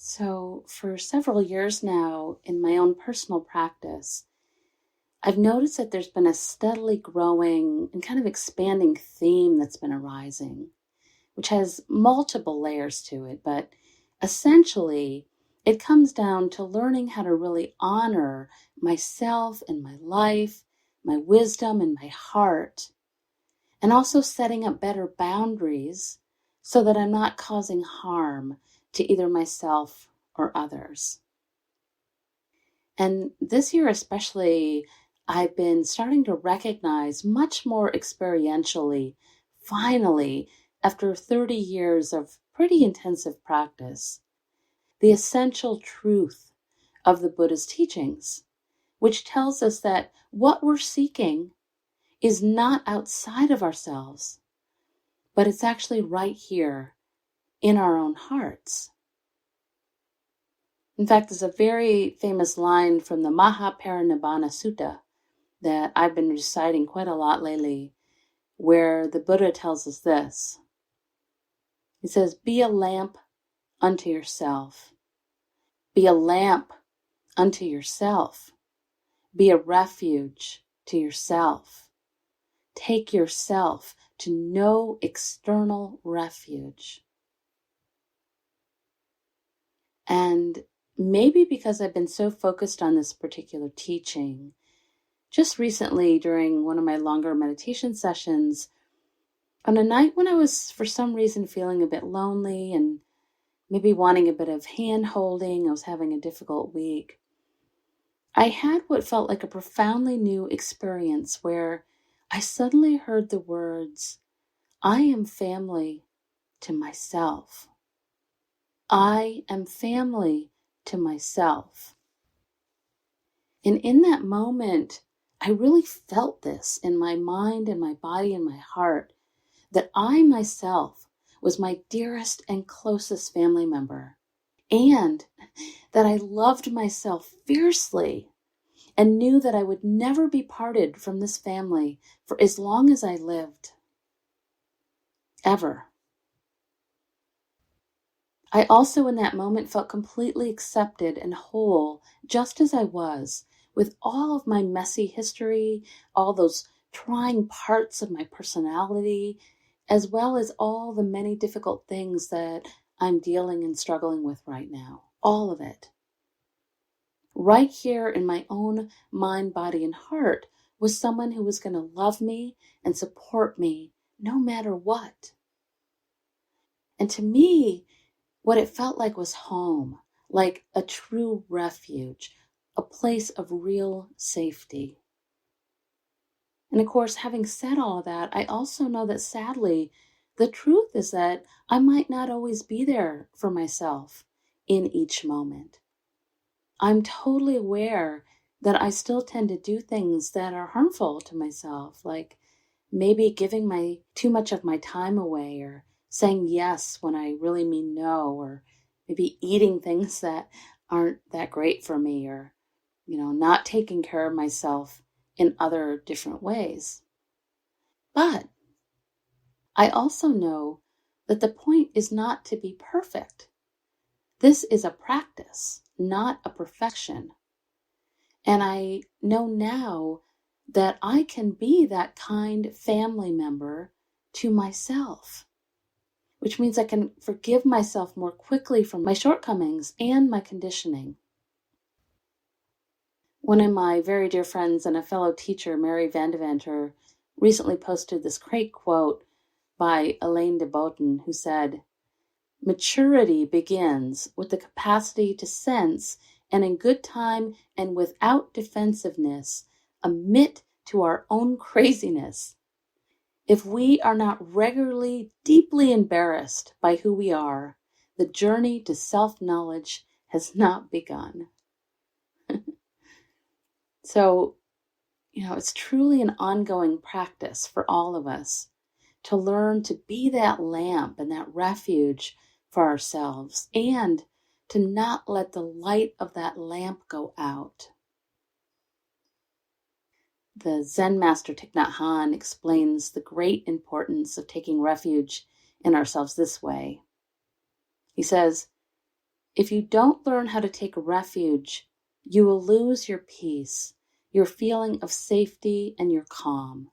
So, for several years now, in my own personal practice, I've noticed that there's been a steadily growing and kind of expanding theme that's been arising, which has multiple layers to it, but essentially, it comes down to learning how to really honor myself and my life, my wisdom and my heart, and also setting up better boundaries so that I'm not causing harm to either myself or others. And this year especially, I've been starting to recognize much more experientially, finally, after 30 years of pretty intensive practice, the essential truth of the Buddha's teachings, which tells us that what we're seeking is not outside of ourselves, but it's actually right here in our own hearts. In fact, there's a very famous line from the Mahaparinibbana Sutta that I've been reciting quite a lot lately, where the Buddha tells us this. He says, "Be a lamp unto yourself. Be a lamp unto yourself. Be a refuge to yourself. Take yourself to no external refuge." And maybe because I've been so focused on this particular teaching, just recently during one of my longer meditation sessions, on a night when I was for some reason feeling a bit lonely and maybe wanting a bit of hand holding, I was having a difficult week, I had what felt like a profoundly new experience where I suddenly heard the words, "I am family to myself. I am family to myself." And in that moment, I really felt this in my mind and my body and my heart, that I myself was my dearest and closest family member, and that I loved myself fiercely and knew that I would never be parted from this family for as long as I lived. Ever. I also in that moment felt completely accepted and whole just as I was, with all of my messy history, all those trying parts of my personality, as well as all the many difficult things that I'm dealing and struggling with right now. All of it. Right here in my own mind, body, and heart was someone who was going to love me and support me no matter what. And to me, what it felt like was home, like a true refuge, a place of real safety. And of course, having said all of that, I also know that sadly, the truth is that I might not always be there for myself in each moment. I'm totally aware that I still tend to do things that are harmful to myself, like maybe giving too much of my time away, or saying yes when I really mean no, or maybe eating things that aren't that great for me, or, not taking care of myself in other different ways. But I also know that the point is not to be perfect. This is a practice, not a perfection. And I know now that I can be that kind family member to myself, which means I can forgive myself more quickly for my shortcomings and my conditioning. One of my very dear friends and a fellow teacher, Mary Vandeventer, recently posted this great quote by Elaine de Botton, who said, "Maturity begins with the capacity to sense and in good time and without defensiveness admit to our own craziness. If we are not regularly deeply embarrassed by who we are, the journey to self-knowledge has not begun." So, it's truly an ongoing practice for all of us to learn to be that lamp and that refuge for ourselves, and to not let the light of that lamp go out. The Zen master Thich Nhat Hanh explains the great importance of taking refuge in ourselves this way. He says, If you don't learn how to take refuge, you will lose your peace, your feeling of safety, and your calm.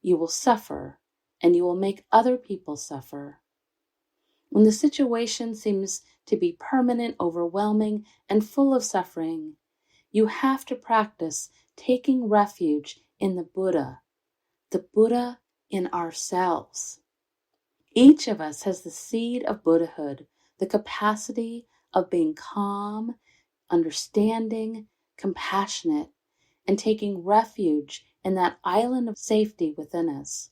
You will suffer, and you will make other people suffer. When the situation seems to be permanent, overwhelming, and full of suffering, you have to practice taking refuge in the Buddha in ourselves. Each of us has the seed of Buddhahood, the capacity of being calm, understanding, compassionate, and taking refuge in that island of safety within us.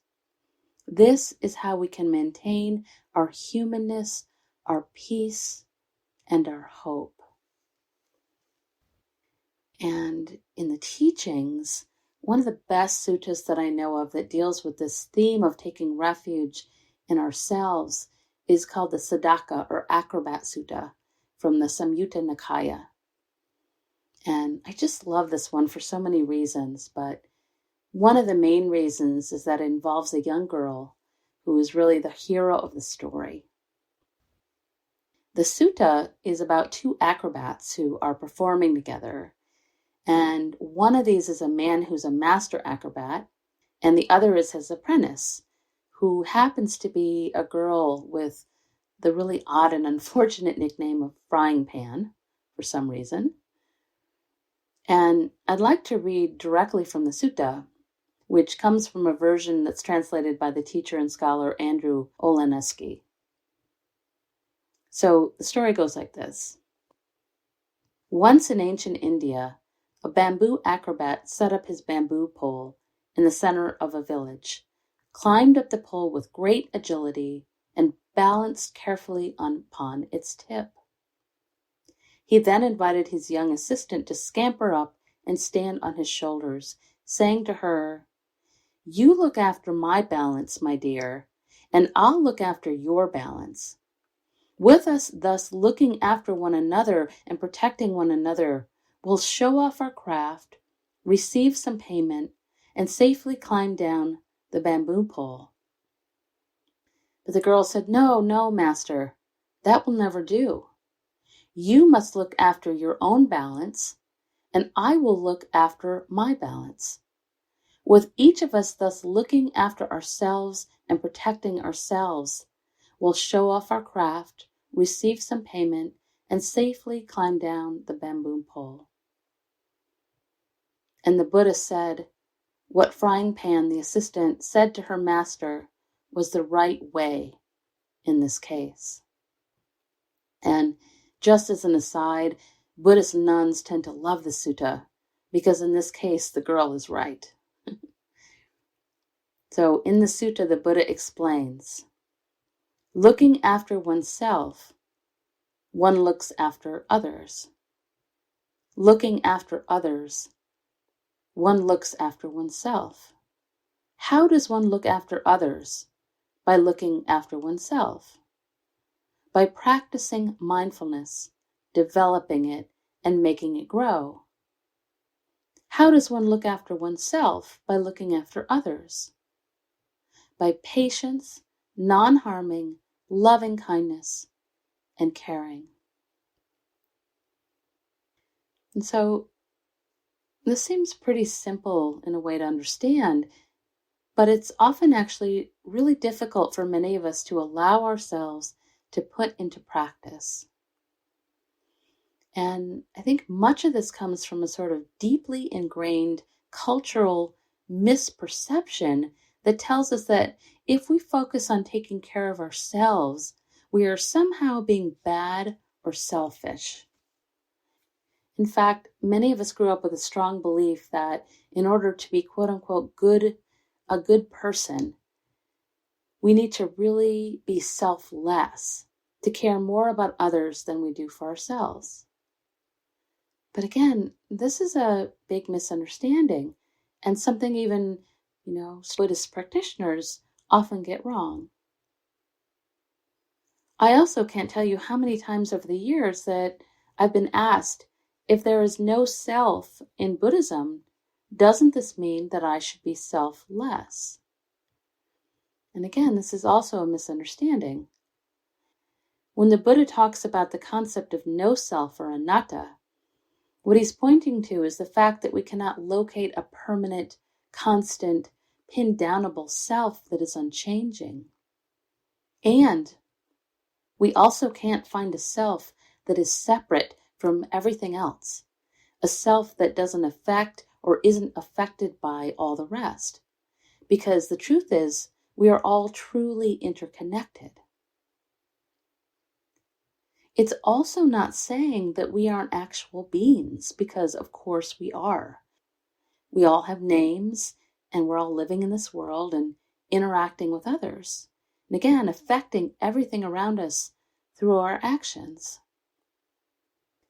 This is how we can maintain our humanness, our peace, and our hope. And in the teachings, one of the best suttas that I know of that deals with this theme of taking refuge in ourselves is called the Saddaka or Acrobat Sutra from the Samyutta Nikaya. And I just love this one for so many reasons, but one of the main reasons is that it involves a young girl who is really the hero of the story. The sutta is about two acrobats who are performing together, and one of these is a man who's a master acrobat, and the other is his apprentice, who happens to be a girl with the really odd and unfortunate nickname of Frying Pan for some reason. And I'd like to read directly from the sutta, which comes from a version that's translated by the teacher and scholar Andrew Oleneski. So the story goes like this. Once in ancient India, a bamboo acrobat set up his bamboo pole in the center of a village, climbed up the pole with great agility, and balanced carefully upon its tip. He then invited his young assistant to scamper up and stand on his shoulders, saying to her, "You look after my balance, my dear, and I'll look after your balance. With us thus looking after one another and protecting one another, we'll show off our craft, receive some payment, and safely climb down the bamboo pole." But the girl said, "No, no, master, that will never do. You must look after your own balance, and I will look after my balance. With each of us thus looking after ourselves and protecting ourselves, we'll show off our craft, receive some payment, and safely climb down the bamboo pole." And the Buddha said, what Frying Pan, the assistant, said to her master was the right way in this case. And just as an aside, Buddhist nuns tend to love the sutta because in this case, the girl is right. So in the sutta, the Buddha explains, looking after oneself, one looks after others. Looking after others, one looks after oneself. How does one look after others? By looking after oneself. By practicing mindfulness, developing it, and making it grow. How does one look after oneself? By looking after others. By patience, non-harming, loving kindness, and caring. And so this seems pretty simple in a way to understand, but it's often actually really difficult for many of us to allow ourselves to put into practice. And I think much of this comes from a sort of deeply ingrained cultural misperception that tells us that if we focus on taking care of ourselves, we are somehow being bad or selfish. In fact, many of us grew up with a strong belief that in order to be quote unquote a good person, we need to really be selfless, to care more about others than we do for ourselves. But again, this is a big misunderstanding and something even, Buddhist practitioners often get wrong. I also can't tell you how many times over the years that I've been asked, if there is no self in Buddhism, doesn't this mean that I should be selfless? And again, this is also a misunderstanding. When the Buddha talks about the concept of no self or anatta, what he's pointing to is the fact that we cannot locate a permanent, constant, pin-downable self that is unchanging. And we also can't find a self that is separate from everything else, a self that doesn't affect or isn't affected by all the rest. Because the truth is, we are all truly interconnected. It's also not saying that we aren't actual beings, because of course we are. We all have names, and we're all living in this world and interacting with others. And again, affecting everything around us through our actions.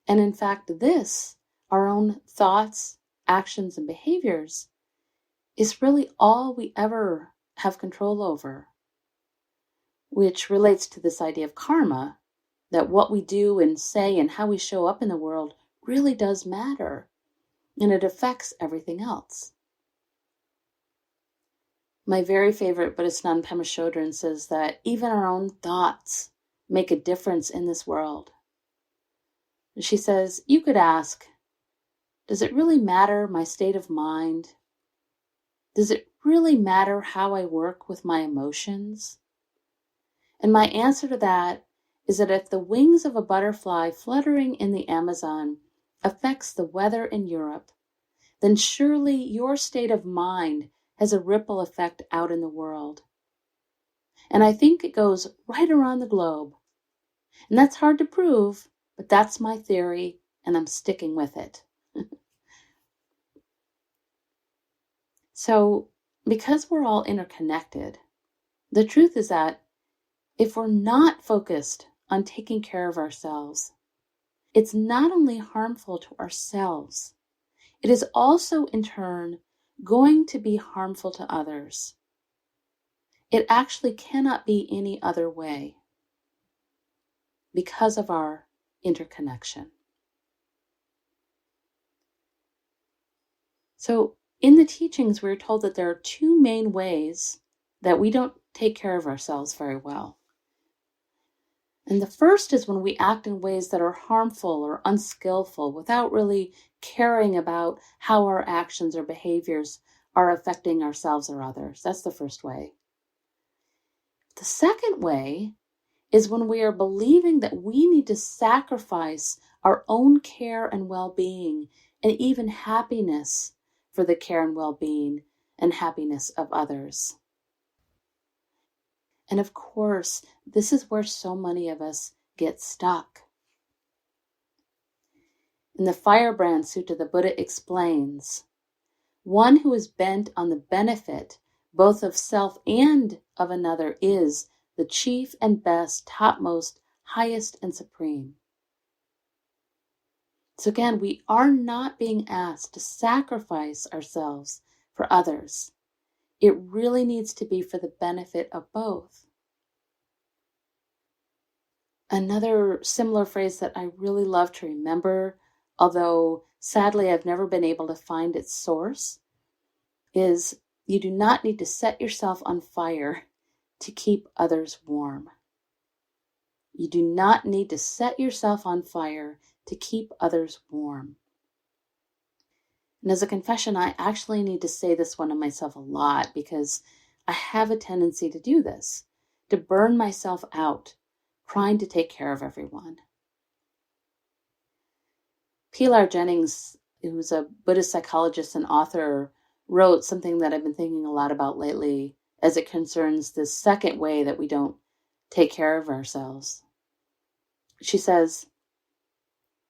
And in fact, this, our own thoughts, actions, and behaviors, is really all we ever have control over, which relates to this idea of karma, that what we do and say and how we show up in the world really does matter, and it affects everything else. My very favorite Buddhist nun, Pema Chodron, says that even our own thoughts make a difference in this world. She says, you could ask, does it really matter my state of mind? Does it really matter how I work with my emotions? And my answer to that is that if the wings of a butterfly fluttering in the Amazon affects the weather in Europe, then surely your state of mind has a ripple effect out in the world. And I think it goes right around the globe. And that's hard to prove, but that's my theory, and I'm sticking with it. So, because we're all interconnected, the truth is that if we're not focused on taking care of ourselves, it's not only harmful to ourselves, it is also in turn going to be harmful to others. It actually cannot be any other way because of our interconnection. So in the teachings, we're told that there are two main ways that we don't take care of ourselves very well. And the first is when we act in ways that are harmful or unskillful without really caring about how our actions or behaviors are affecting ourselves or others. That's the first way. The second way is when we are believing that we need to sacrifice our own care and well-being and even happiness for the care and well-being and happiness of others. And of course, this is where so many of us get stuck. In the Firebrand Sutta, the Buddha explains, one who is bent on the benefit both of self and of another is the chief and best, topmost, highest, and supreme. So again, we are not being asked to sacrifice ourselves for others. It really needs to be for the benefit of both. Another similar phrase that I really love to remember, although sadly I've never been able to find its source, is you do not need to set yourself on fire to keep others warm. You do not need to set yourself on fire to keep others warm. And as a confession, I actually need to say this one to myself a lot because I have a tendency to do this, to burn myself out, trying to take care of everyone. Pilar Jennings, who's a Buddhist psychologist and author, wrote something that I've been thinking a lot about lately as it concerns this second way that we don't take care of ourselves. She says,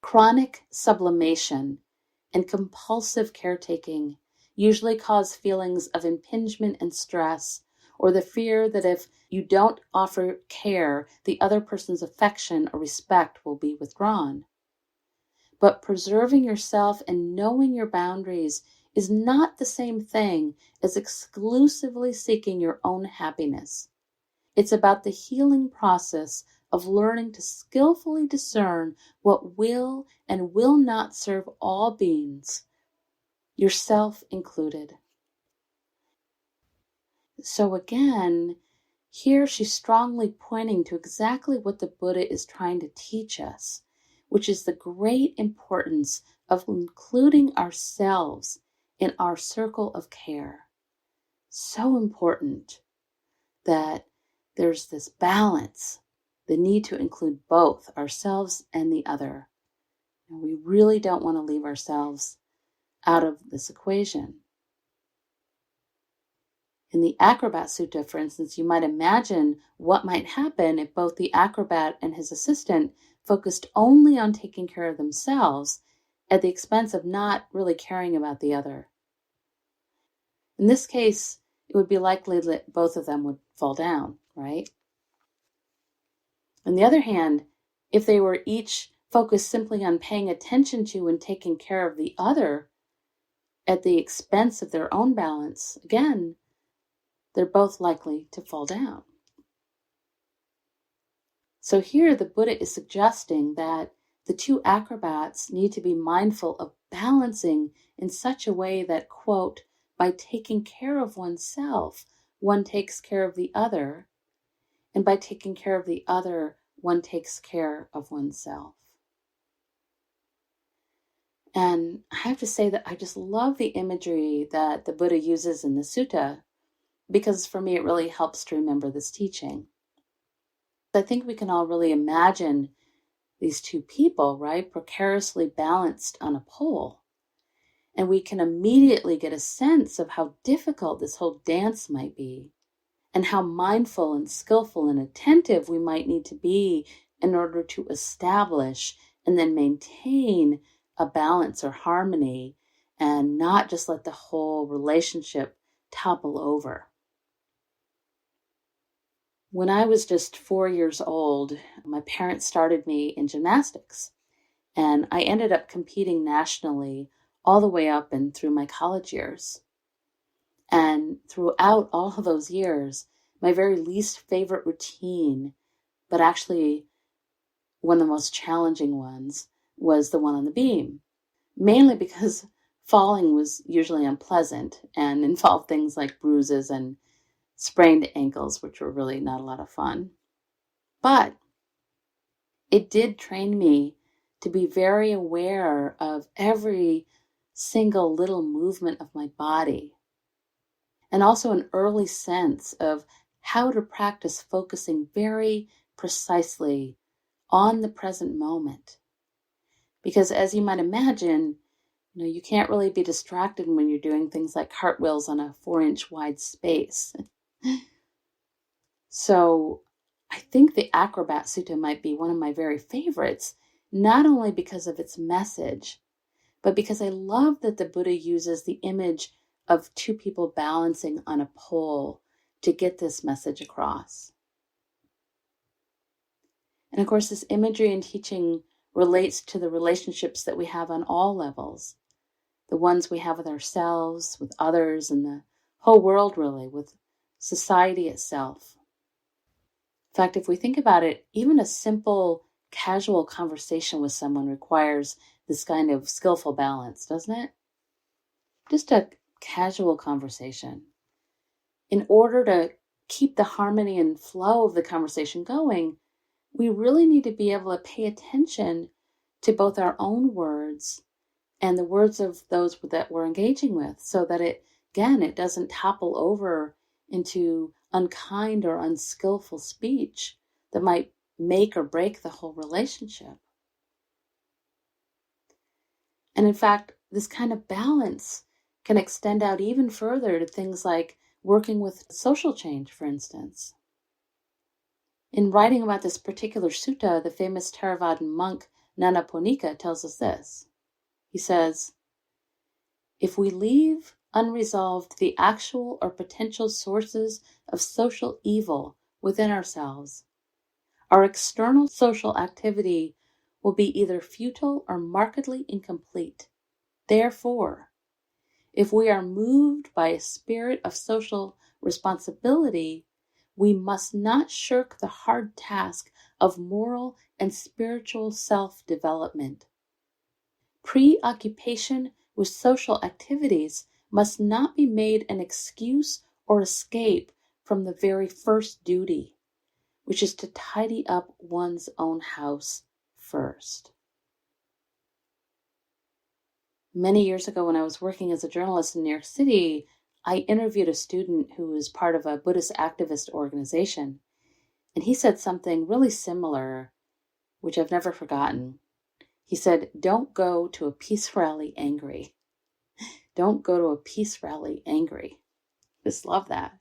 chronic sublimation and compulsive caretaking usually cause feelings of impingement and stress, or the fear that if you don't offer care, the other person's affection or respect will be withdrawn. But preserving yourself and knowing your boundaries is not the same thing as exclusively seeking your own happiness. It's about the healing process of learning to skillfully discern what will and will not serve all beings, yourself included. So again, Here she's strongly pointing to exactly what the Buddha is trying to teach us, which is the great importance of including ourselves in our circle of care. So important that there's this balance, the need to include both ourselves and the other. And we really don't want to leave ourselves out of this equation. In the Acrobat Sutra, for instance, you might imagine what might happen if both the acrobat and his assistant focused only on taking care of themselves at the expense of not really caring about the other. In this case, it would be likely that both of them would fall down, right? On the other hand, if they were each focused simply on paying attention to and taking care of the other at the expense of their own balance, again, they're both likely to fall down. So here the Buddha is suggesting that the two acrobats need to be mindful of balancing in such a way that, quote, by taking care of oneself, one takes care of the other, and by taking care of the other, one takes care of oneself. And I have to say that I just love the imagery that the Buddha uses in the sutta, because for me it really helps to remember this teaching. I think we can all really imagine these two people, right, precariously balanced on a pole. And we can immediately get a sense of how difficult this whole dance might be, and how mindful and skillful and attentive we might need to be in order to establish and then maintain a balance or harmony, and not just let the whole relationship topple over. When I was just 4 years old, my parents started me in gymnastics, and I ended up competing nationally all the way up and through my college years. And throughout all of those years, my very least favorite routine, but actually one of the most challenging ones, was the one on the beam. Mainly because falling was usually unpleasant and involved things like bruises and sprained ankles, which were really not a lot of fun. But it did train me to be very aware of every single little movement of my body, and also an early sense of how to practice focusing very precisely on the present moment. Because as you might imagine, you can't really be distracted when you're doing things like cartwheels on a 4-inch wide space. So I think the Acrobat Sutta might be one of my very favorites, not only because of its message, but because I love that the Buddha uses the image of two people balancing on a pole to get this message across. And of course, this imagery and teaching relates to the relationships that we have on all levels, the ones we have with ourselves, with others, and the whole world, really, with society itself. In fact, if we think about it, even a simple, casual conversation with someone requires this kind of skillful balance, doesn't it? Just a casual conversation. In order to keep the harmony and flow of the conversation going, we really need to be able to pay attention to both our own words and the words of those that we're engaging with, so that it doesn't topple over into unkind or unskillful speech that might make or break the whole relationship. And in fact, this kind of balance can extend out even further to things like working with social change, for instance. In writing about this particular sutta, the famous Theravadan monk Nanaponika tells us this. He says, "If we leave unresolved the actual or potential sources of social evil within ourselves, our external social activity will be either futile or markedly incomplete. Therefore, if we are moved by a spirit of social responsibility, we must not shirk the hard task of moral and spiritual self-development. Preoccupation with social activities must not be made an excuse or escape from the very first duty, which is to tidy up one's own house first. Many years ago, when I was working as a journalist in New York City, I interviewed a student who was part of a Buddhist activist organization. And he said something really similar, which I've never forgotten. He said, "Don't go to a peace rally angry. Don't go to a peace rally angry." Just love that.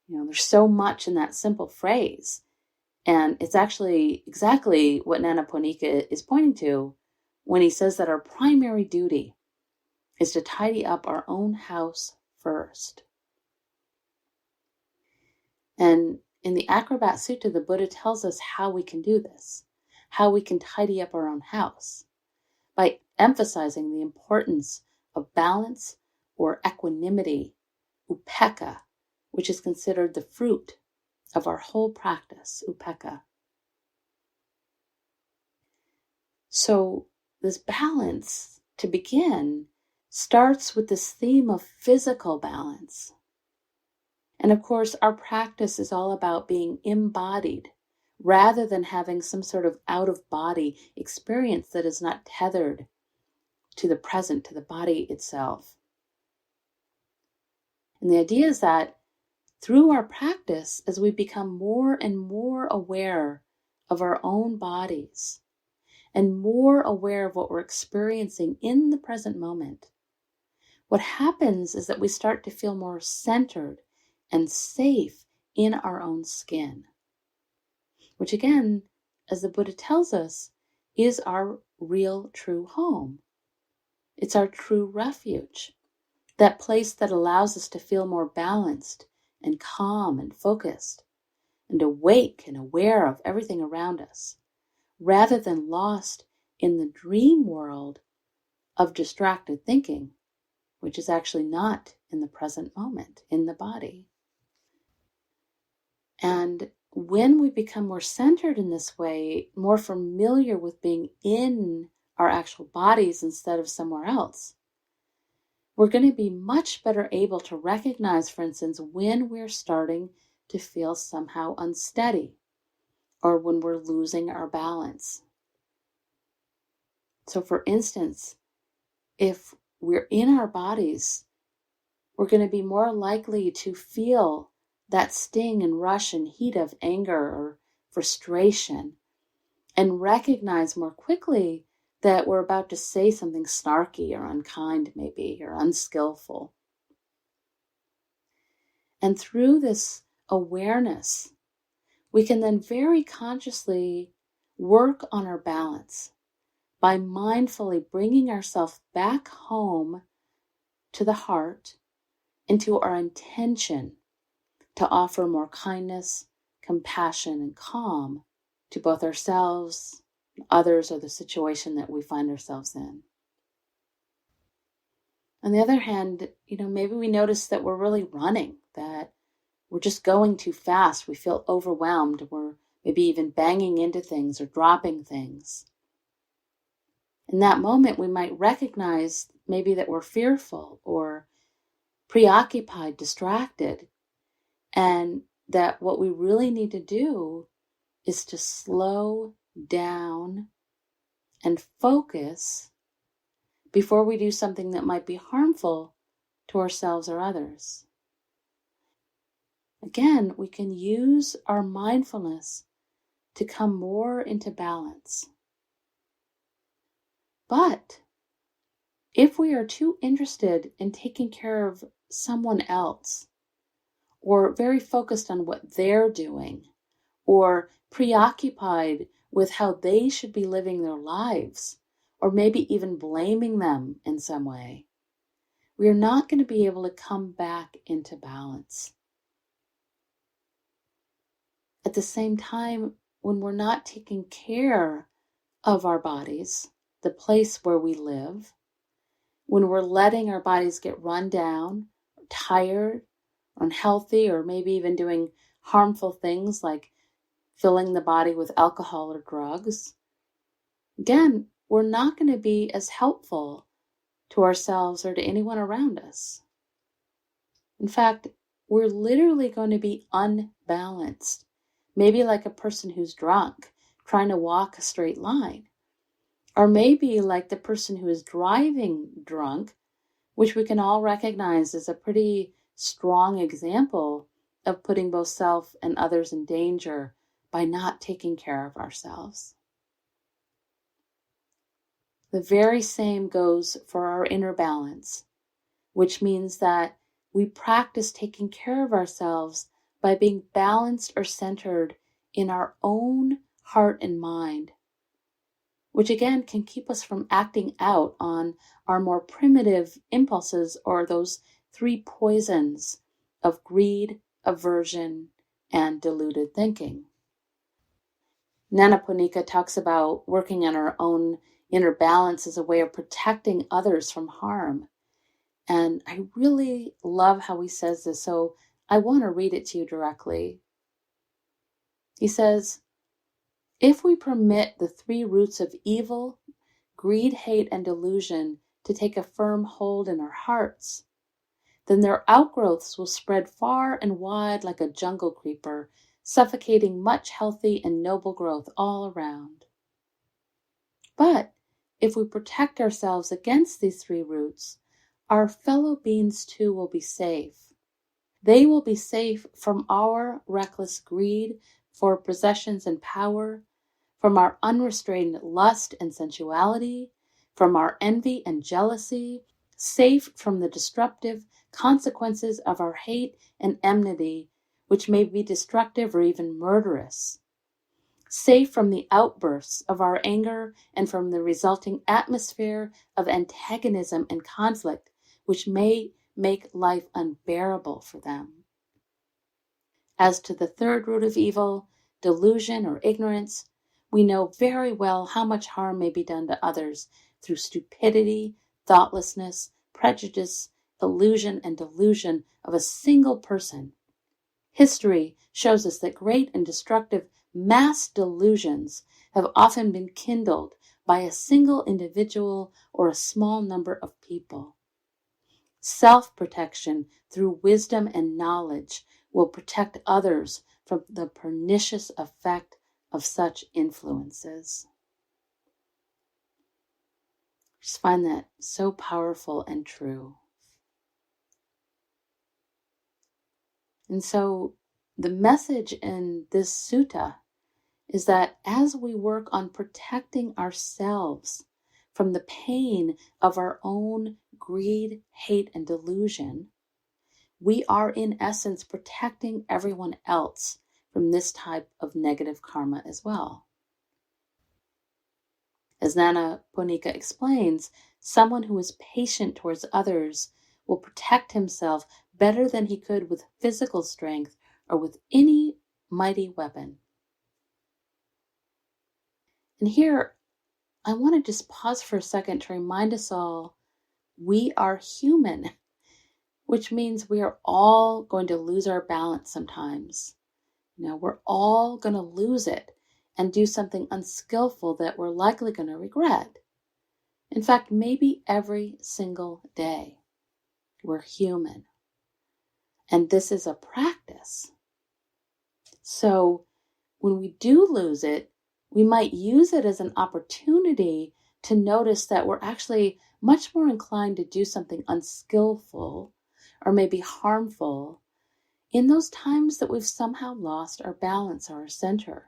There's so much in that simple phrase. And it's actually exactly what Nanaponika is pointing to when he says that our primary duty is to tidy up our own house first. And in the Acrobat Sutra, the Buddha tells us how we can do this, how we can tidy up our own house, by emphasizing the importance of balance or equanimity, upekkha, which is considered the fruit of our whole practice, upekkha. So this balance, to begin, starts with this theme of physical balance. And of course, our practice is all about being embodied rather than having some sort of out-of-body experience that is not tethered to the present, to the body itself. And the idea is that through our practice, as we become more and more aware of our own bodies and more aware of what we're experiencing in the present moment, what happens is that we start to feel more centered and safe in our own skin, which again, as the Buddha tells us, is our real true home. It's our true refuge, that place that allows us to feel more balanced and calm and focused and awake and aware of everything around us, rather than lost in the dream world of distracted thinking, which is actually not in the present moment, in the body. And when we become more centered in this way, more familiar with being in our actual bodies instead of somewhere else, we're going to be much better able to recognize, for instance, when we're starting to feel somehow unsteady or when we're losing our balance. So for instance, if we're in our bodies, we're going to be more likely to feel that sting and rush and heat of anger or frustration and recognize more quickly that we're about to say something snarky or unkind maybe, or unskillful. And through this awareness, we can then very consciously work on our balance by mindfully bringing ourselves back home to the heart and to our intention to offer more kindness, compassion, and calm to both ourselves, others, or the situation that we find ourselves in. On the other hand, maybe we notice that we're really running, that we're just going too fast. We feel overwhelmed. We're maybe even banging into things or dropping things. In that moment, we might recognize maybe that we're fearful or preoccupied, distracted, and that what we really need to do is to slow down and focus before we do something that might be harmful to ourselves or others. Again, we can use our mindfulness to come more into balance. But if we are too interested in taking care of someone else, or very focused on what they're doing, or preoccupied with how they should be living their lives, or maybe even blaming them in some way, we are not going to be able to come back into balance. At the same time, when we're not taking care of our bodies, the place where we live, when we're letting our bodies get run down, tired, unhealthy, or maybe even doing harmful things like filling the body with alcohol or drugs, again, we're not going to be as helpful to ourselves or to anyone around us. In fact, we're literally going to be unbalanced. Maybe like a person who's drunk, trying to walk a straight line. Or maybe like the person who is driving drunk, which we can all recognize as a pretty strong example of putting both self and others in danger by not taking care of ourselves. The very same goes for our inner balance, which means that we practice taking care of ourselves by being balanced or centered in our own heart and mind, which again can keep us from acting out on our more primitive impulses or those three poisons of greed, aversion, and deluded thinking. Nyanaponika talks about working on our own inner balance as a way of protecting others from harm. And I really love how he says this, so I want to read it to you directly. He says, if we permit the three roots of evil, greed, hate, and delusion to take a firm hold in our hearts, then their outgrowths will spread far and wide like a jungle creeper, suffocating much healthy and noble growth all around. But if we protect ourselves against these three roots, our fellow beings too will be safe. They will be safe from our reckless greed for possessions and power, from our unrestrained lust and sensuality, from our envy and jealousy, safe from the destructive consequences of our hate and enmity, which may be destructive or even murderous, safe from the outbursts of our anger and from the resulting atmosphere of antagonism and conflict, which may make life unbearable for them. As to the third root of evil, delusion or ignorance, we know very well how much harm may be done to others through stupidity, thoughtlessness, prejudice, illusion, and delusion of a single person. History shows us that great and destructive mass delusions have often been kindled by a single individual or a small number of people. Self-protection through wisdom and knowledge will protect others from the pernicious effect of such influences. I just find that so powerful and true. And so the message in this sutta is that as we work on protecting ourselves from the pain of our own greed, hate, and delusion, we are in essence protecting everyone else from this type of negative karma as well. As Nyanaponika explains, someone who is patient towards others will protect himself better than he could with physical strength or with any mighty weapon. And here, I want to just pause for a second to remind us all, we are human, which means we are all going to lose our balance sometimes. We're all going to lose it and do something unskillful that we're likely going to regret. In fact, maybe every single day. We're human. And this is a practice. So when we do lose it, we might use it as an opportunity to notice that we're actually much more inclined to do something unskillful or maybe harmful in those times that we've somehow lost our balance or our center.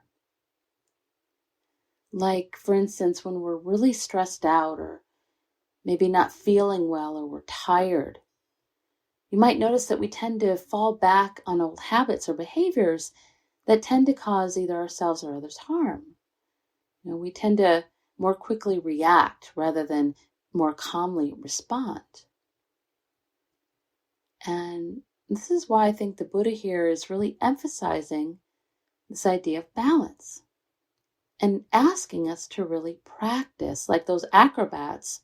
Like, for instance, when we're really stressed out or maybe not feeling well or we're tired. You might notice that we tend to fall back on old habits or behaviors that tend to cause either ourselves or others harm. We tend to more quickly react rather than more calmly respond. And this is why I think the Buddha here is really emphasizing this idea of balance and asking us to really practice like those acrobats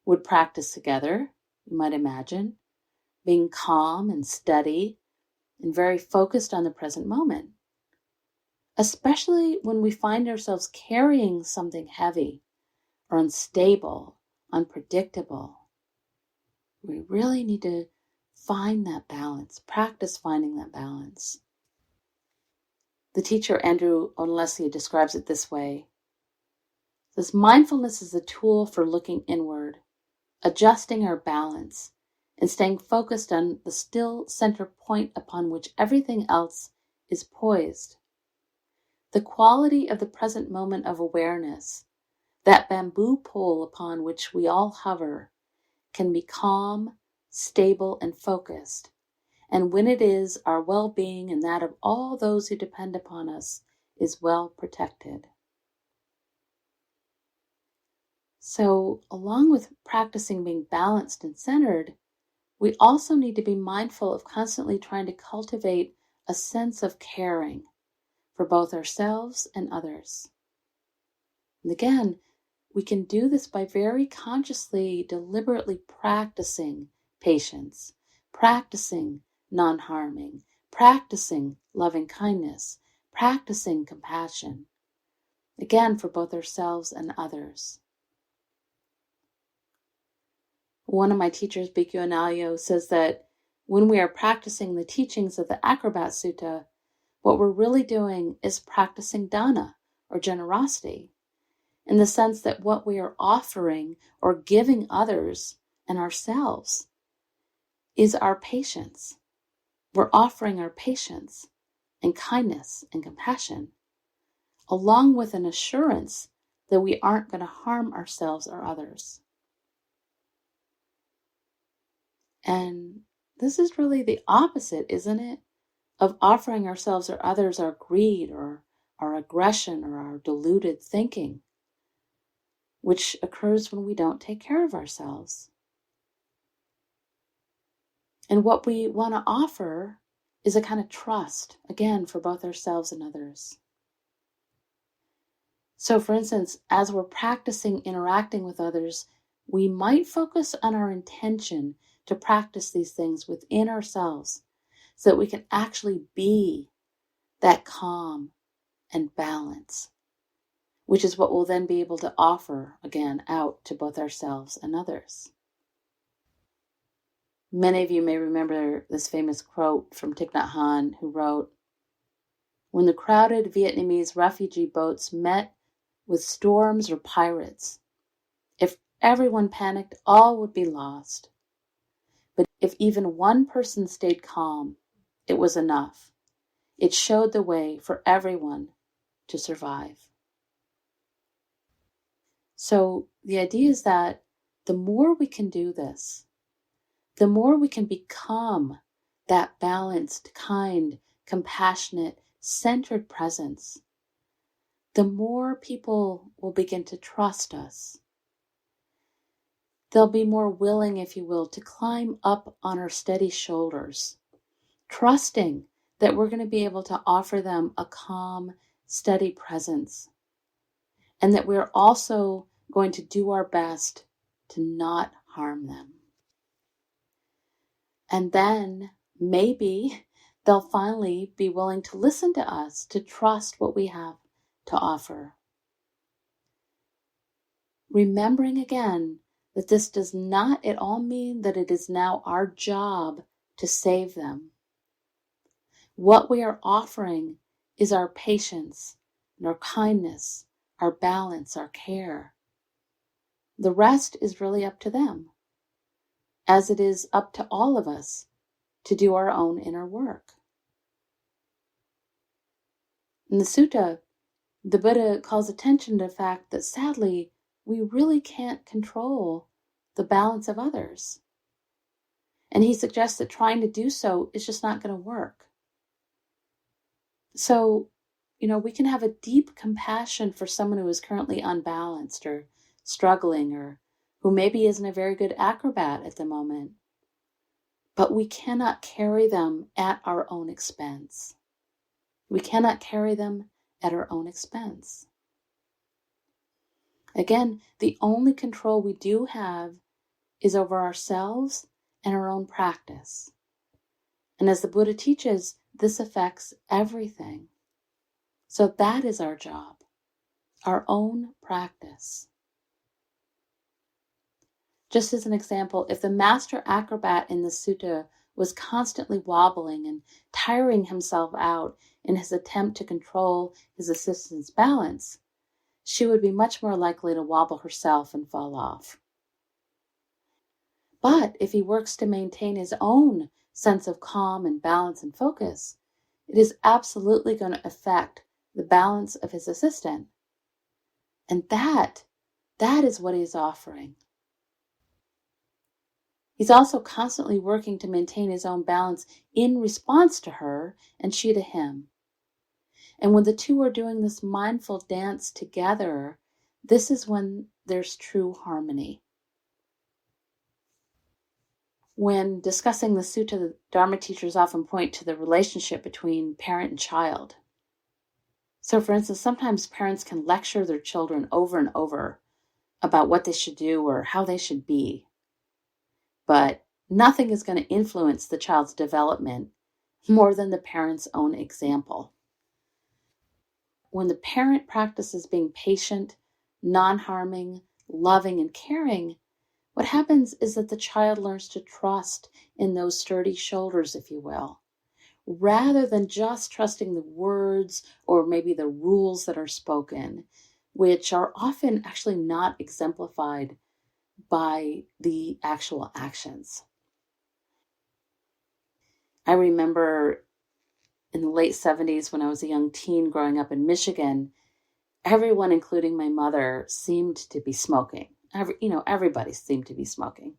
would practice together, you might imagine, being calm and steady and very focused on the present moment. Especially when we find ourselves carrying something heavy or unstable, unpredictable. We really need to find that balance. Practice finding that balance. The teacher Andrew Onlesi describes it this way. He says, mindfulness is a tool for looking inward, adjusting our balance, and staying focused on the still center point upon which everything else is poised. The quality of the present moment of awareness, that bamboo pole upon which we all hover, can be calm, stable, and focused. And when it is, our well-being and that of all those who depend upon us is well protected. So, along with practicing being balanced and centered, we also need to be mindful of constantly trying to cultivate a sense of caring for both ourselves and others. And again, we can do this by very consciously, deliberately practicing patience, practicing non-harming, practicing loving kindness, practicing compassion, again, for both ourselves and others. One of my teachers, Bhikkhu Analayo, says that when we are practicing the teachings of the Acrobat Sutra, what we're really doing is practicing dana, or generosity, in the sense that what we are offering or giving others and ourselves is our patience. We're offering our patience and kindness and compassion, along with an assurance that we aren't going to harm ourselves or others. And this is really the opposite, isn't it, of offering ourselves or others our greed or our aggression or our deluded thinking, which occurs when we don't take care of ourselves. And what we want to offer is a kind of trust, again, for both ourselves and others. So, for instance, as we're practicing interacting with others, we might focus on our intention to practice these things within ourselves so that we can actually be that calm and balance, which is what we'll then be able to offer, again, out to both ourselves and others. Many of you may remember this famous quote from Thich Nhat Hanh, who wrote, "When the crowded Vietnamese refugee boats met with storms or pirates, if everyone panicked, all would be lost. But if even one person stayed calm, it was enough. It showed the way for everyone to survive." So the idea is that the more we can do this, the more we can become that balanced, kind, compassionate, centered presence, the more people will begin to trust us. They'll be more willing, if you will, to climb up on our steady shoulders, trusting that we're going to be able to offer them a calm, steady presence, and that we're also going to do our best to not harm them. And then maybe they'll finally be willing to listen to us, to trust what we have to offer. Remembering again that this does not at all mean that it is now our job to save them. What we are offering is our patience and our kindness, our balance, our care. The rest is really up to them, as it is up to all of us to do our own inner work. In the sutta, the Buddha calls attention to the fact that sadly, we really can't control the balance of others. And he suggests that trying to do so is just not going to work. So, we can have a deep compassion for someone who is currently unbalanced or struggling or who maybe isn't a very good acrobat at the moment. But we cannot carry them at our own expense. We cannot carry them at our own expense. Again, the only control we do have is over ourselves and our own practice. And as the Buddha teaches, this affects everything. So that is our job, our own practice. Just as an example, if the master acrobat in the sutta was constantly wobbling and tiring himself out in his attempt to control his assistant's balance, she would be much more likely to wobble herself and fall off. But if he works to maintain his own sense of calm and balance and focus, it is absolutely going to affect the balance of his assistant. And that is what he's offering. He's also constantly working to maintain his own balance in response to her and she to him. And when the two are doing this mindful dance together, this is when there's true harmony. When discussing the sutta, the Dharma teachers often point to the relationship between parent and child. So, for instance, sometimes parents can lecture their children over and over about what they should do or how they should be. But nothing is going to influence the child's development more than the parent's own example. When the parent practices being patient, non-harming, loving, and caring, what happens is that the child learns to trust in those sturdy shoulders, if you will, rather than just trusting the words or maybe the rules that are spoken, which are often actually not exemplified by the actual actions. I remember in the late 70s when I was a young teen growing up in Michigan, everyone, including my mother, seemed to be smoking. Everybody seemed to be smoking.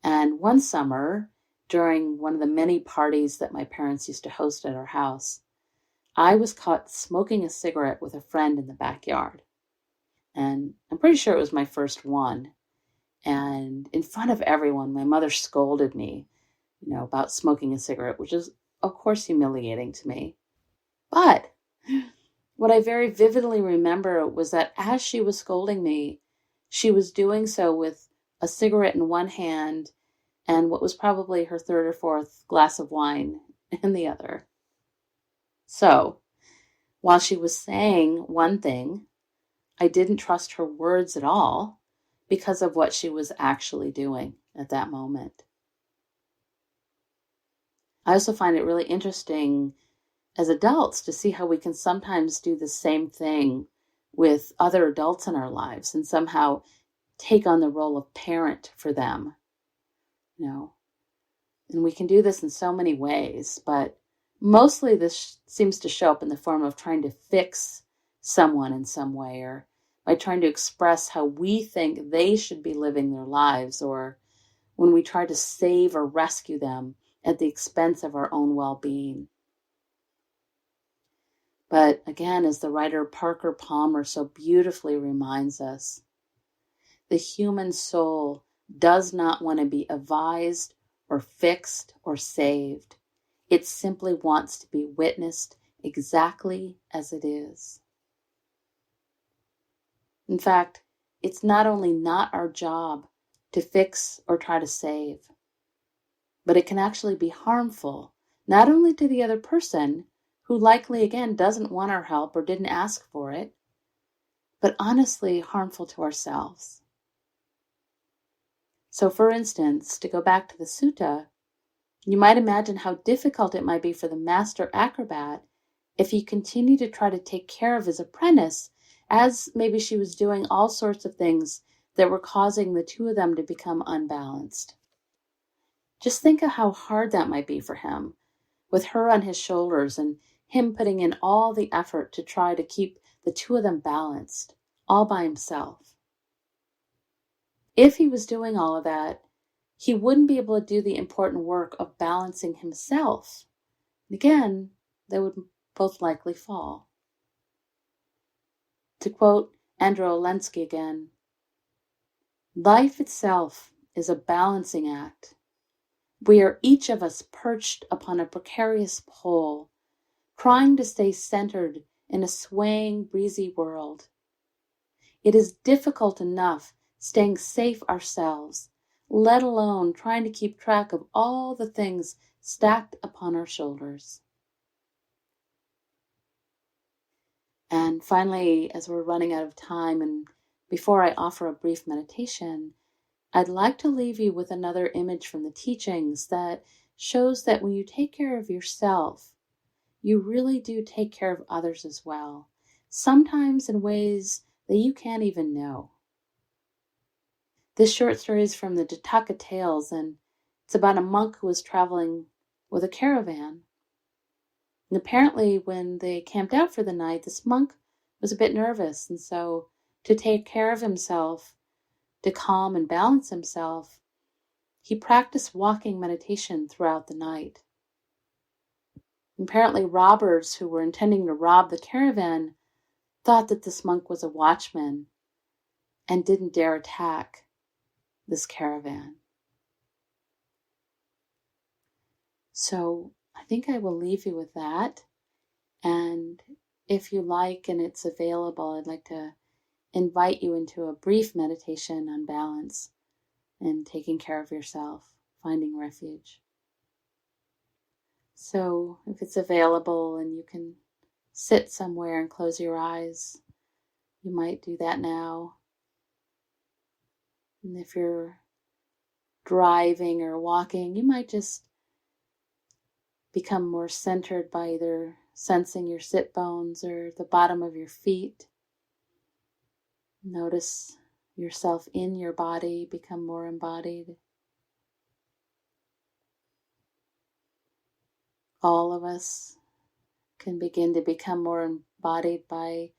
And one summer, during one of the many parties that my parents used to host at our house, I was caught smoking a cigarette with a friend in the backyard. And I'm pretty sure it was my first one. And in front of everyone, my mother scolded me, about smoking a cigarette, which is, of course, humiliating to me. But what I very vividly remember was that as she was scolding me, she was doing so with a cigarette in one hand and what was probably her third or fourth glass of wine in the other. So, while she was saying one thing, I didn't trust her words at all because of what she was actually doing at that moment. I also find it really interesting as adults to see how we can sometimes do the same thing with other adults in our lives and somehow take on the role of parent for them. And we can do this in so many ways, but mostly this seems to show up in the form of trying to fix someone in some way, or by trying to express how we think they should be living their lives, or when we try to save or rescue them at the expense of our own well-being. But again, as the writer Parker Palmer so beautifully reminds us, the human soul does not want to be advised or fixed or saved. It simply wants to be witnessed exactly as it is. In fact, it's not only not our job to fix or try to save, but it can actually be harmful, not only to the other person, who likely, again, doesn't want our help or didn't ask for it, but honestly harmful to ourselves. So, for instance, to go back to the sutta, you might imagine how difficult it might be for the master acrobat if he continued to try to take care of his apprentice, as maybe she was doing all sorts of things that were causing the two of them to become unbalanced. Just think of how hard that might be for him, with her on his shoulders and him putting in all the effort to try to keep the two of them balanced, all by himself. If he was doing all of that, he wouldn't be able to do the important work of balancing himself. And again, they would both likely fall. To quote Andrew Olensky again, life itself is a balancing act. We are each of us perched upon a precarious pole, trying to stay centered in a swaying, breezy world. It is difficult enough staying safe ourselves, let alone trying to keep track of all the things stacked upon our shoulders. And finally, as we're running out of time, and before I offer a brief meditation, I'd like to leave you with another image from the teachings that shows that when you take care of yourself, you really do take care of others as well, sometimes in ways that you can't even know. This short story is from the Jataka Tales, and it's about a monk who was traveling with a caravan. And apparently, when they camped out for the night, this monk was a bit nervous, and so to take care of himself, to calm and balance himself, he practiced walking meditation throughout the night. Apparently, robbers who were intending to rob the caravan thought that this monk was a watchman and didn't dare attack this caravan. So I think I will leave you with that. And if you like and it's available, I'd like to invite you into a brief meditation on balance and taking care of yourself, finding refuge. So if it's available and you can sit somewhere and close your eyes, you might do that now. And if you're driving or walking, you might just become more centered by either sensing your sit bones or the bottom of your feet. Notice yourself in your body, become more embodied. All of us can begin to become more embodied by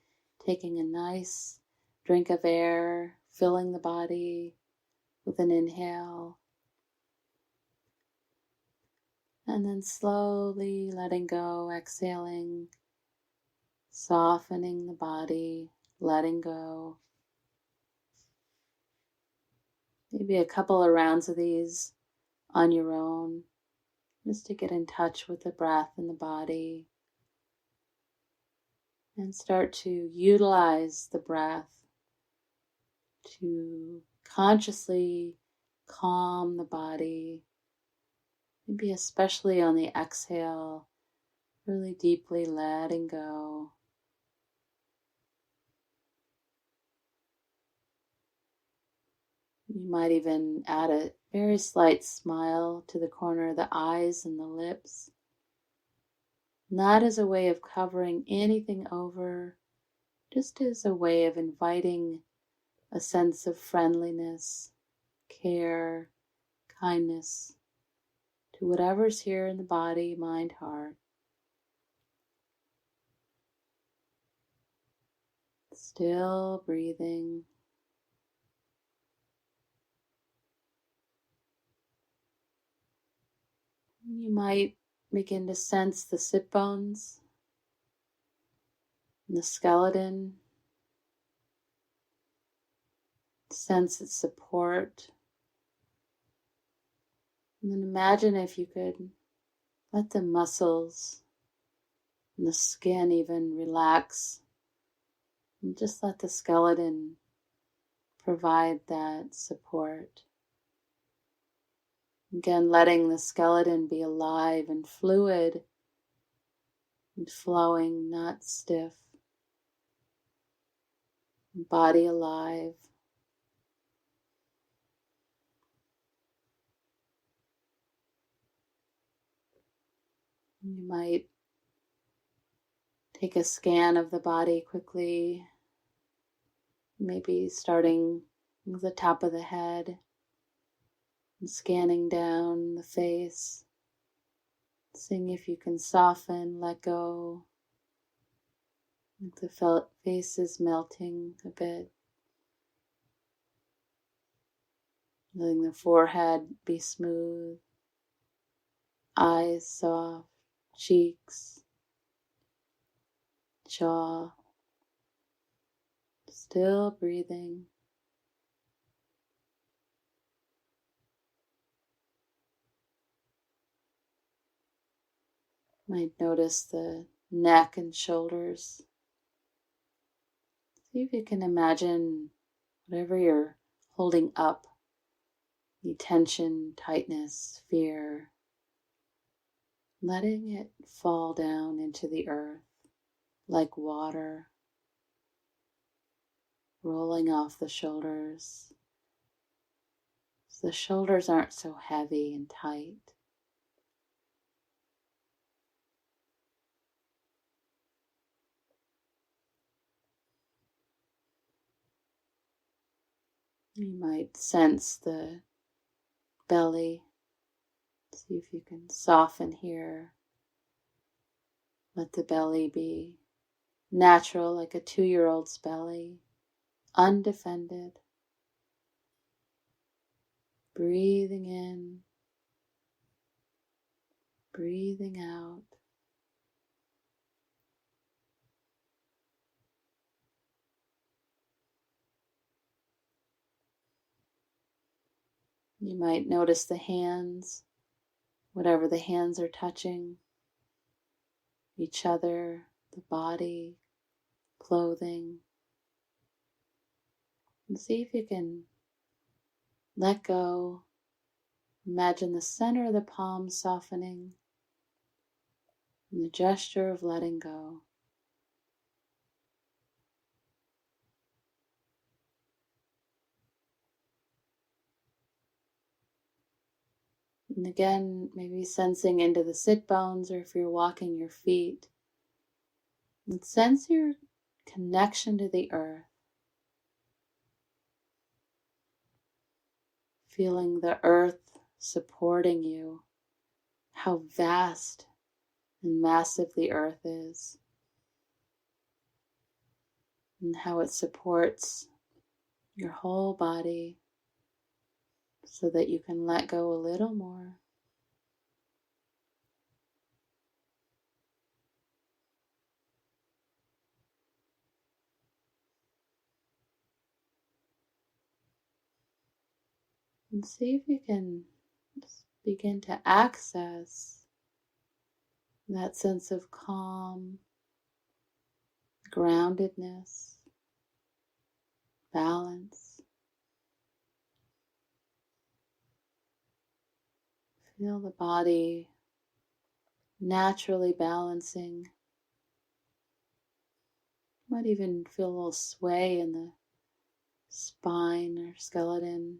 taking a nice drink of air, filling the body with an inhale, and then slowly letting go, exhaling, softening the body, letting go. Maybe a couple of rounds of these on your own, just to get in touch with the breath and the body. And start to utilize the breath to consciously calm the body, maybe especially on the exhale, really deeply letting go. You might even add a very slight smile to the corner of the eyes and the lips, not as a way of covering anything over, just as a way of inviting a sense of friendliness, care, kindness to whatever's here in the body, mind, heart. Still breathing. You might begin to sense the sit bones and the skeleton. Sense its support. And then imagine if you could let the muscles and the skin even relax. And just let the skeleton provide that support. Again, letting the skeleton be alive and fluid and flowing, not stiff. Body alive. You might take a scan of the body quickly, maybe starting with the top of the head and scanning down the face, seeing if you can soften, let go, like the face is melting a bit, letting the forehead be smooth, eyes soft, cheeks, jaw, still breathing. Might notice the neck and shoulders. See if you can imagine whatever you're holding up, the tension, tightness, fear, letting it fall down into the earth like water, rolling off the shoulders, So the shoulders aren't so heavy and tight. You might sense the belly. See if you can soften here. Let the belly be natural, like a 2-year-old's belly, undefended. Breathing in, breathing out. You might notice the hands, whatever the hands are touching, each other, the body, clothing. And see if you can let go. Imagine the center of the palm softening and the gesture of letting go. And again, maybe sensing into the sit bones, or if you're walking your feet, and sense your connection to the earth. Feeling the earth supporting you, how vast and massive the earth is, and how it supports your whole body so that you can let go a little more. And see if you can just begin to access that sense of calm, groundedness, balance. Feel the body naturally balancing. You might even feel a little sway in the spine or skeleton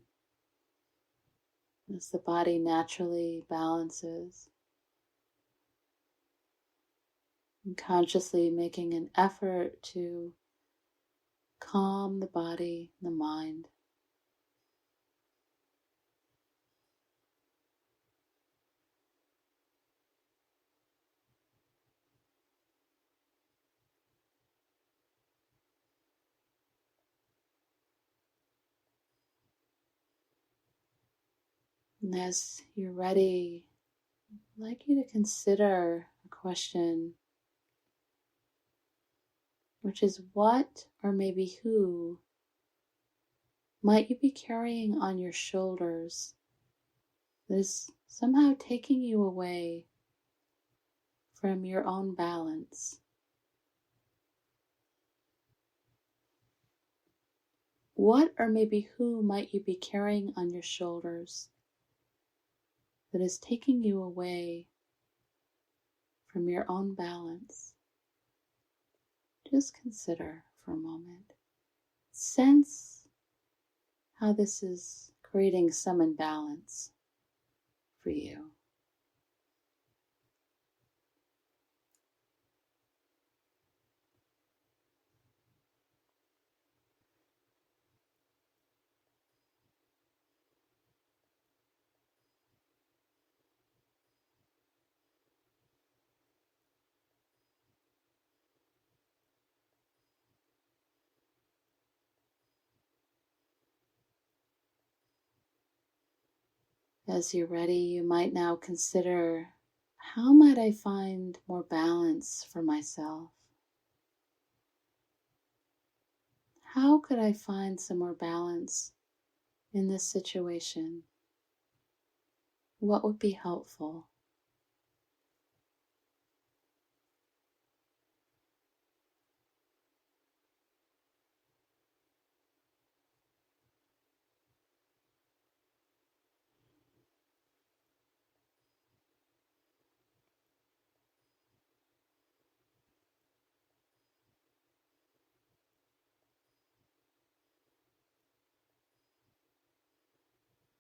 as the body naturally balances. And consciously making an effort to calm the body and the mind. And as you're ready, I'd like you to consider a question, which is what or maybe who might you be carrying on your shoulders that is somehow taking you away from your own balance? What or maybe who might you be carrying on your shoulders that is taking you away from your own balance? Just consider for a moment. Sense how this is creating some imbalance for you. As you're ready, you might now consider, how might I find more balance for myself? How could I find some more balance in this situation? What would be helpful?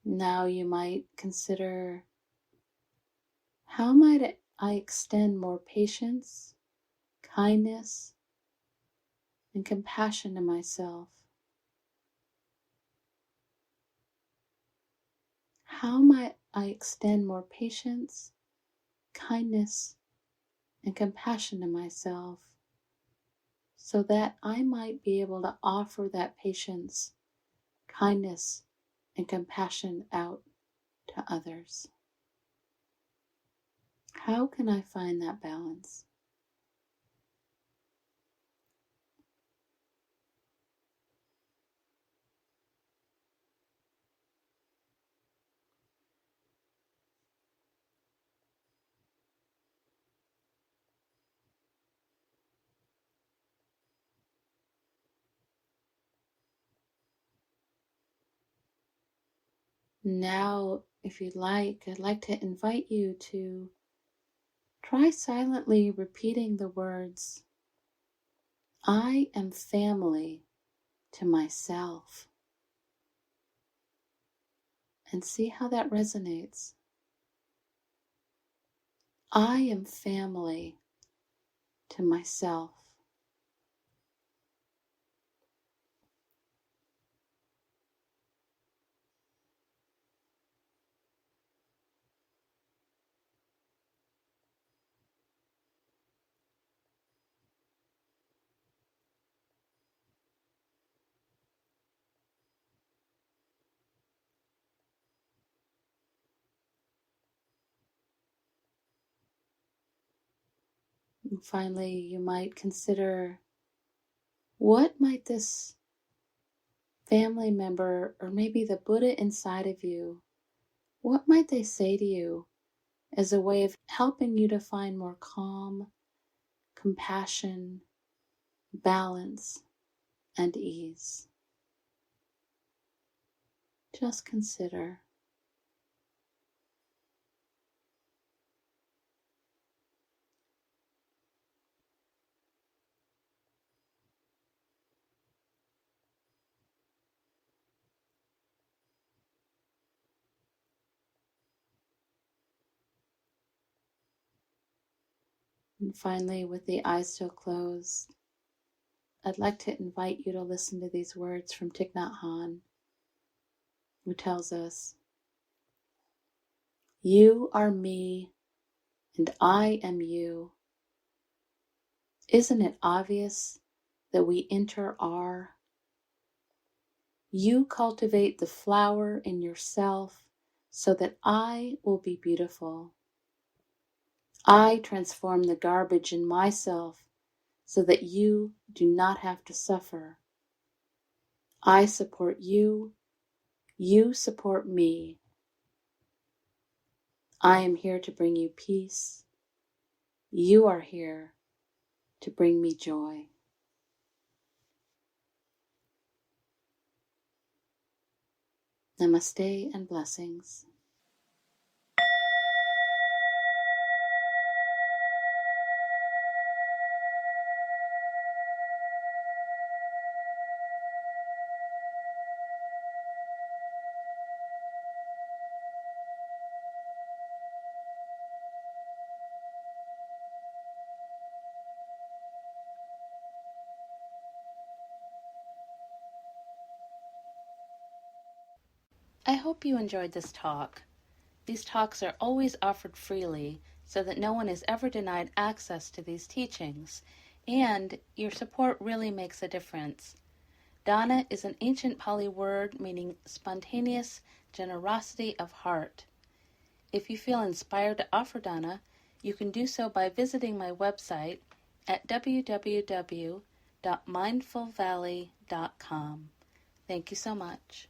Now you might consider, how might I extend more patience, kindness, and compassion to myself? How might I extend more patience, kindness, and compassion to myself so that I might be able to offer that patience, kindness, and compassion out to others? How can I find that balance? Now, if you'd like, I'd like to invite you to try silently repeating the words, I am family, to myself, and see how that resonates. I am family to myself. And finally, you might consider, what might this family member, or maybe the Buddha inside of you, what might they say to you as a way of helping you to find more calm, compassion, balance, and ease? Just consider. And finally, with the eyes still closed, I'd like to invite you to listen to these words from Thich Nhat Hanh, who tells us, you are me and I am you. Isn't it obvious that we are? You cultivate the flower in yourself so that I will be beautiful. I transform the garbage in myself so that you do not have to suffer. I support you. You support me. I am here to bring you peace. You are here to bring me joy. Namaste and blessings. I hope you enjoyed this talk. These talks are always offered freely so that no one is ever denied access to these teachings, and your support really makes a difference. Dana is an ancient Pali word meaning spontaneous generosity of heart. If you feel inspired to offer dana, you can do so by visiting my website at www.mindfulvalley.com. Thank you so much.